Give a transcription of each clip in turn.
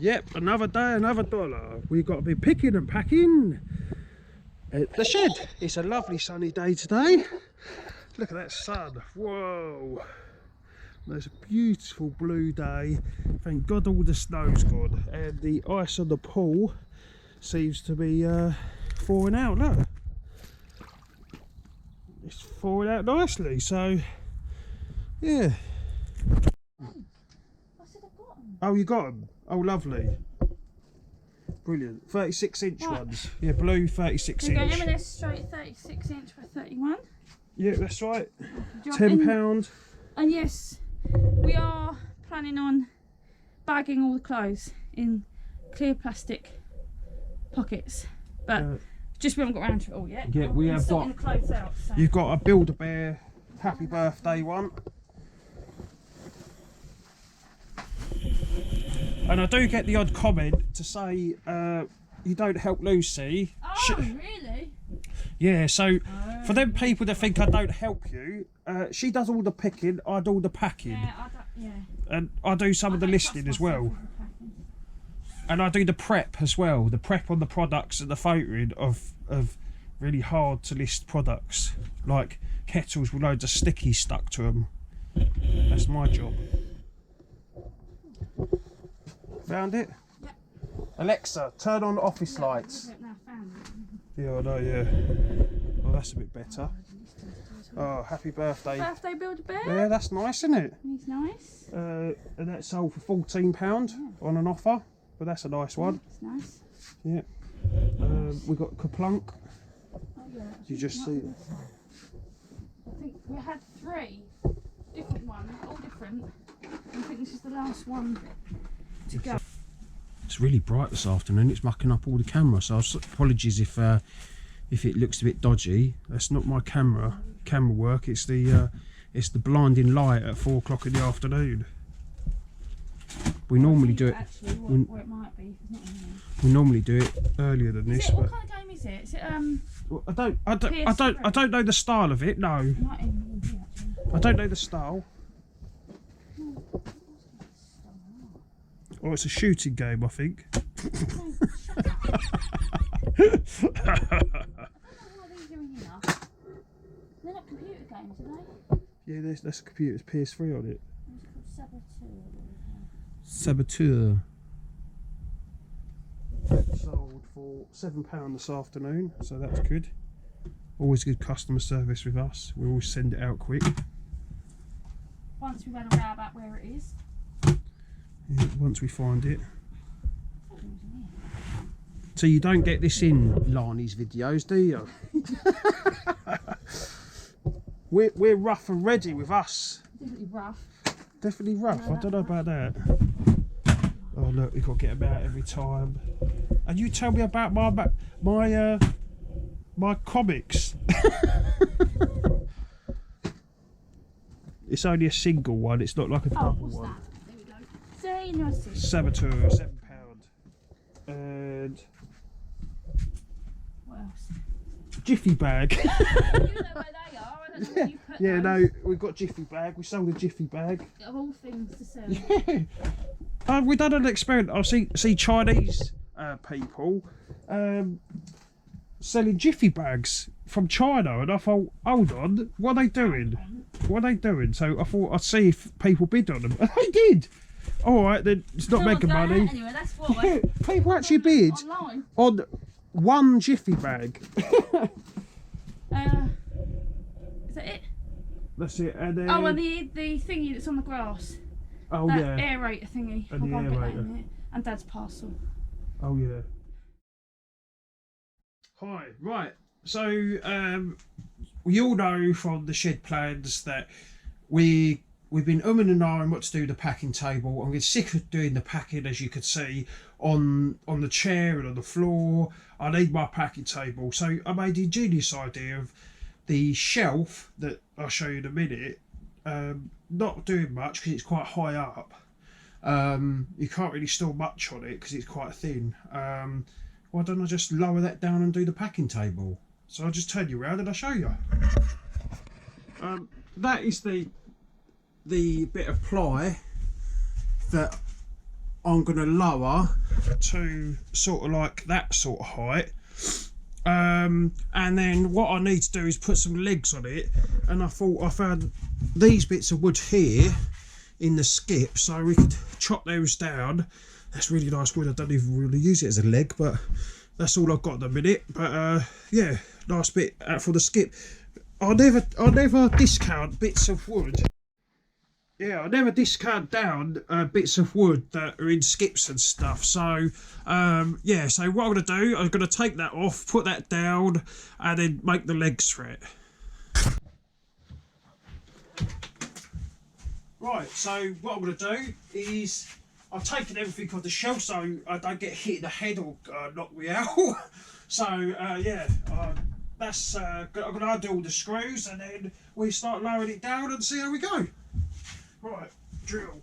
Yep, another day, another dollar. We've got to be picking and packing at the shed. It's a lovely sunny day today. Look at that sun. Whoa. There's a beautiful blue day. Thank God all the snow's gone. And the ice on the pool seems to be thawing out. Look. It's thawing out nicely. So, yeah. Oh, you got them? Oh, lovely. Brilliant. 36-inch ones. Yeah, blue 36-inch. We're going M&S straight 36-inch for 31. Yeah, that's right. £10. And yes, we are planning on bagging all the clothes in clear plastic pockets. But just we haven't got around to it all yet. Yeah, we have got. The clothes out, so. You've got a Build-A-Bear happy birthday one. And I do get the odd comment to say you don't help Lucy. Oh, really? Yeah, so for them people that think I don't help you, she does all the picking, I do all the packing. Yeah, And I do some of the listing as well. And I do the prep as well, the prep on the products and the photoing of really hard to list products, like kettles with loads of stickies stuck to them. That's my job. Found it? Yep. Alexa, turn on office lights. Yeah, I know, yeah. Oh, that's a bit better. Oh, happy birthday. Birthday Build-A-Bear? Yeah, that's nice, isn't it? He's nice. And that sold for £14 on an offer, but that's a nice one. It's nice. Yeah. We got Kaplunk. Oh, yeah. You just see it. I think we had 3 different ones, all different. I think this is the last one to go. It's really bright this afternoon. It's mucking up all the camera, so apologies if it looks a bit dodgy. That's not my camera work. It's the blinding light at 4 o'clock in the afternoon. We normally do it. Actually, where it might be. We normally do it earlier than this. What kind of game is it? Is it well, I don't know the style of it. No. I don't know the style. Oh, it's a shooting game, I think. I don't know what these are in here. They're not computer games, are they? Yeah, there's a computer. It's PS3 on it. It's called Saboteur. That sold for £7 this afternoon, so that's good. Always good customer service with us. We always send it out quick. Once we've had a row about where it is. Yeah, once we find it. So you don't get this in Lani's videos, do you? we're rough and ready with us. Definitely rough. Definitely rough. I don't know about that. Oh look, we've got to get them out every time. And you tell me about my comics. It's only a single one. It's not like a double one. That? There we go. Saboteur, £7. And what else? Jiffy Bag. You know where they are. I don't know where you put Yeah, those. no, we've got Jiffy Bag. We sold a Jiffy Bag. Of all things to sell. Yeah. We've done an experiment. I see Chinese people selling Jiffy Bags from China, and I thought, hold on, what are they doing? What are they doing? So I thought I'd see if people bid on them, and they did. All right, then it's not making money. Anyway, that's what People actually bid online. on one Jiffy Bag. Is that it? That's it. And then, Oh, and the thingy that's on the grass. oh that yeah, aerator thingy. And the I'll get that aerator. in there. And Dad's parcel. oh yeah. Hi, right. So we all know from the shed plans that we've been umming and ahhing what to do with the packing table. I'm getting sick of doing the packing, as you could see, on the chair and on the floor. I need my packing table. So I made the ingenious idea of the shelf that I'll show you in a minute. Not doing much because it's quite high up. You can't really store much on it because it's quite thin. Why don't I just lower that down and do the packing table? So I'll just turn you around and I'll show you. That is the bit of ply that I'm going to lower to sort of like that sort of height. And then what I need to do is put some legs on it, and I thought I found these bits of wood here in the skip, so we could chop those down. That's really nice wood. I don't even really use it as a leg, but that's all I've got at the minute. But yeah, nice bit out for the skip. I never discount bits of wood. Yeah, I never discount down bits of wood that are in skips and stuff. So yeah, so what I'm going to do, I'm going to take that off, put that down, and then make the legs for it. Right, so what I'm going to do is I've taken everything off the shelf so I don't get hit in the head or knock me out. So yeah, that's I'm going to undo all the screws, and then we start lowering it down and see how we go. Right, drill.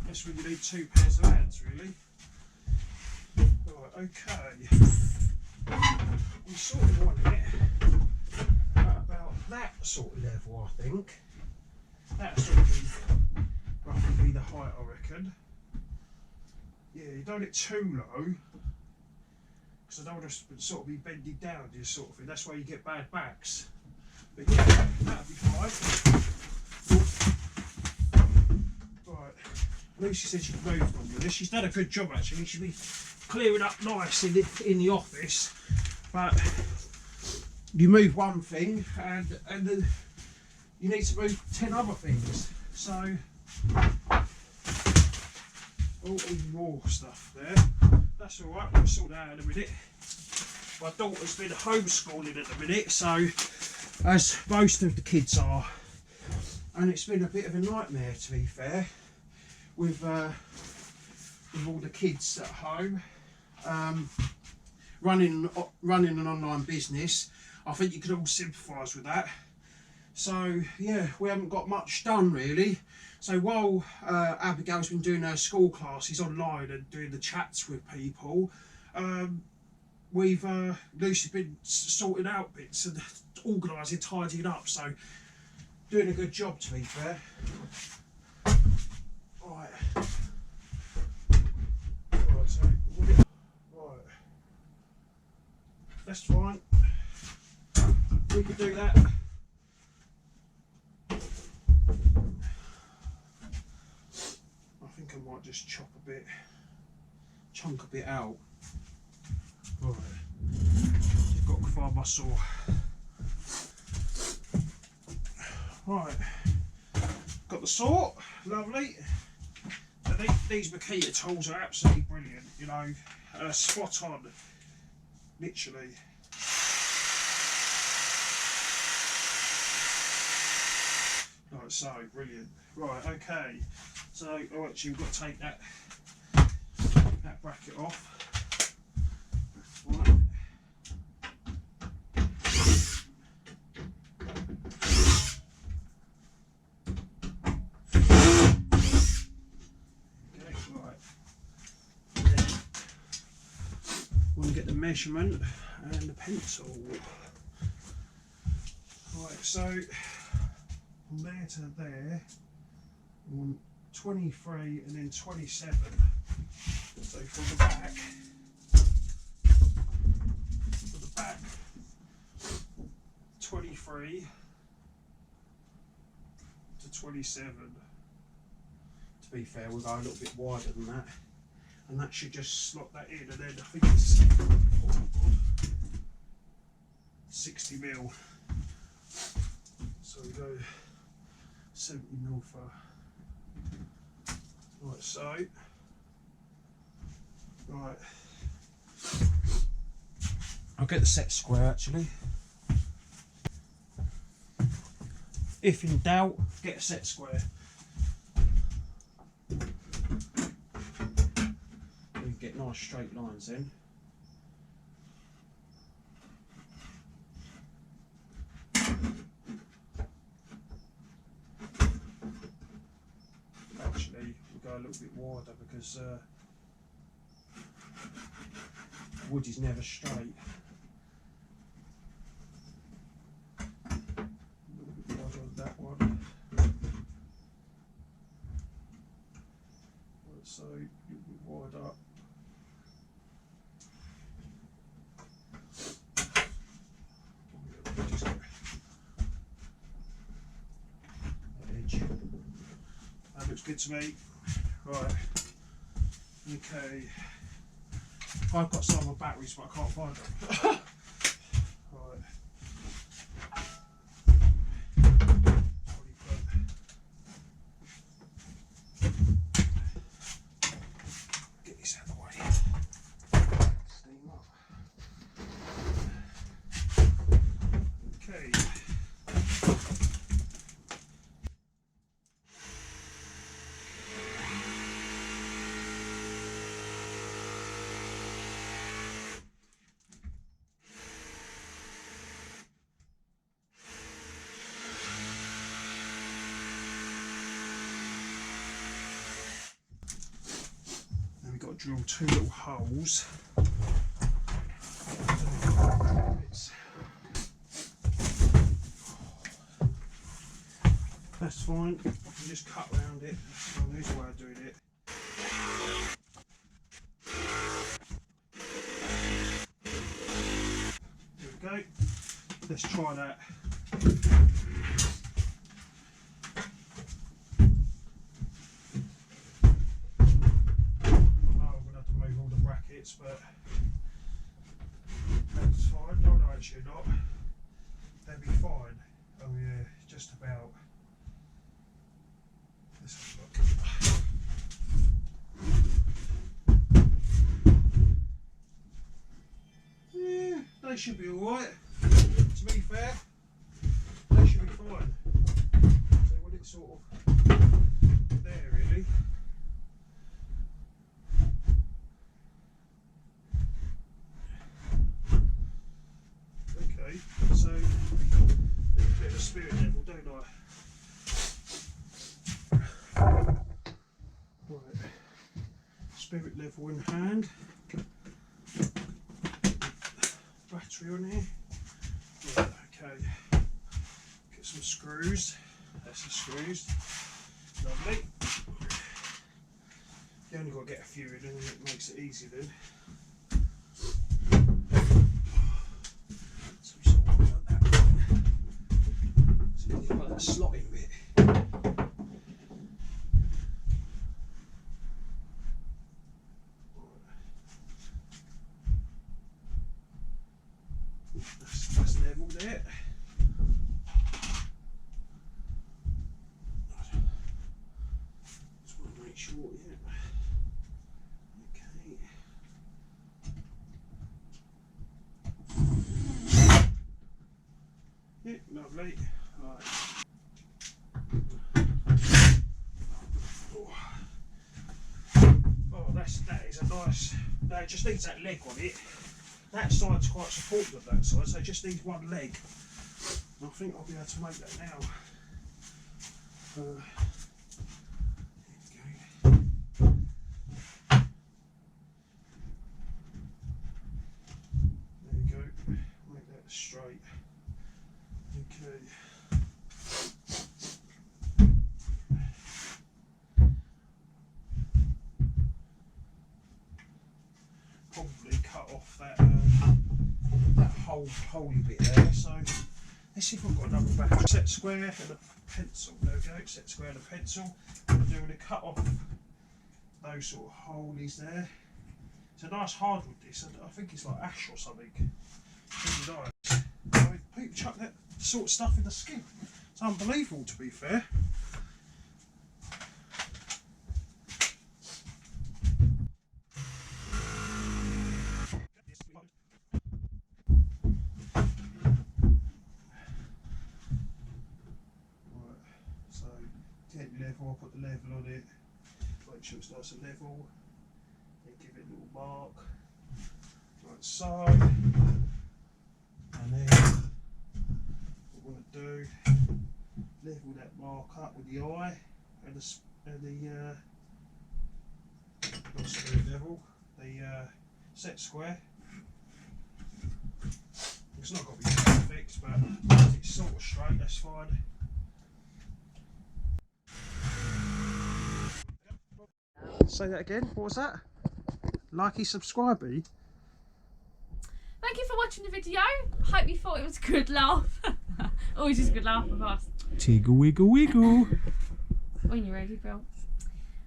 Guess we need 2 pairs of hands, really. Right, okay. We sort of want it at about that sort of level, I think. That sort of roughly be the height, I reckon. Yeah, you don't get too low, because I don't want to sort of be bending down, this sort of thing. That's why you get bad backs. But yeah, that'll be fine. Right, Lucy said she'd moved on with this. She's done a good job actually. She'll be clearing up nice in the office. But you move one thing and then you need to move 10 other things. So all raw stuff there. That's all right. We'll sort that out in a minute. My daughter's been homeschooling at the minute, so as most of the kids are, and it's been a bit of a nightmare, to be fair, with all the kids at home. Running an online business, I think you could all sympathise with that. So yeah, we haven't got much done really. So while Abigail's been doing her school classes online and doing the chats with people, Lucy's been sorting out bits and organising, tidying up. So doing a good job, to be fair. Right. Right. So right. That's fine. We could do that. I think I might just chunk a bit out. Right. Just got to find my saw. Right. Got the saw. Lovely. And these Makita tools are absolutely brilliant. You know, spot on. Literally. Like so, brilliant. Right, okay. So, oh, actually, we've got to take that bracket off. Right. Okay, right. Then we want to get the measurement and the pencil. Right, so from there to there, we want 23 and then 27. So for the back, 23 to 27. To be fair, we'll go a little bit wider than that, and that should just slot that in. And then I think it's 60 mil. So we go 70 mil for. Right, so. Right. I'll get the set square actually. If in doubt, get a set square. You get nice straight lines then. Actually, go a little bit wider because wood is never straight. A little bit wider on that one. So a little bit wider. Just that edge. That looks good to me. Right. Okay. I've got some on batteries, but I can't find them. Right. Get this out of the way. Steam up. Okay. Then we've got to drill 2 little holes. That's fine, I can just cut around it. That's fine, there's a way of doing it. There we go. Let's try that. But that's fine. Oh no, actually not. They'll be fine. Oh yeah, just about. Let's have a look. Yeah, they should be alright. To be fair, they should be fine. So when it's sort of there really. So, a bit of a spirit level, don't I? Right, spirit level in hand. Battery on here. Right, okay. Get some screws. That's the screws. Lovely. You only got to get a few in and it makes it easy then. Slotting bit. That's level there. Just want to make sure, yeah. Okay. Yeah, lovely. Right. Oh, that is a nice. No, it just needs that leg on it. That side's quite supportive of that side, so it just needs one leg. I think I'll be able to make that now. There we go. Make that straight. Okay. Probably cut off that holy bit there. So let's see if I've got another battery. Set square and a pencil. There we go. Set square and a pencil. What I'm doing to cut off those sort of holies there. It's a nice hardwood this. I think it's like ash or something. Really nice. I mean, people chuck that sort of stuff in the skin. It's unbelievable, to be fair. Level, I'll put the level on it, make sure it's nice and level, then give it a little mark, like so, and then what we want to do, level that mark up with the eye and the spirit level, the set square. It's not got to be perfect, but if it's sort of straight, that's fine. Say that again. What was that? Likey, subscribey. Thank you for watching the video. Hope you thought it was a good laugh. Always just a good laugh, of course. Tiggle wiggle wiggle. When you're ready, Bill.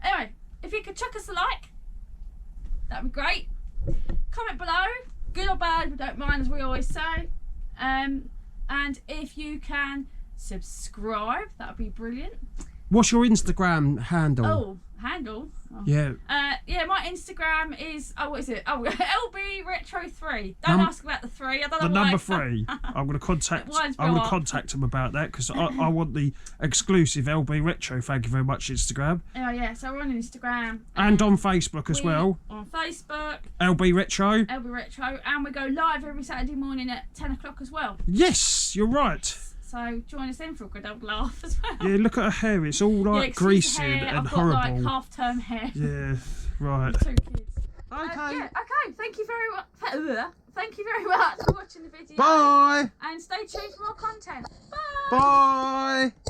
Anyway, if you could chuck us a like, that'd be great. Comment below, good or bad, we don't mind, as we always say. And if you can subscribe, that'd be brilliant. What's your Instagram handle? Oh, handle? Oh. Yeah. Yeah, my Instagram is, what is it? Oh, LB Retro 3. Don't ask about the 3. I don't know the why. number 3. I'm going to contact him about that, because I want the exclusive LB Retro. Thank you very much, Instagram. Oh yeah, so we're on Instagram and on Facebook as well. On Facebook. LB Retro. LB Retro, and we go live every Saturday morning at 10 o'clock as well. Yes, you're right. So join us in for a good old laugh as well. Yeah, look at her hair. It's all like greasy and horrible. I've got like half-term hair. Yeah, right. 2 kids. Okay. Yeah, okay. Thank you very much. Thank you very much for watching the video. Bye. And stay tuned for more content. Bye. Bye.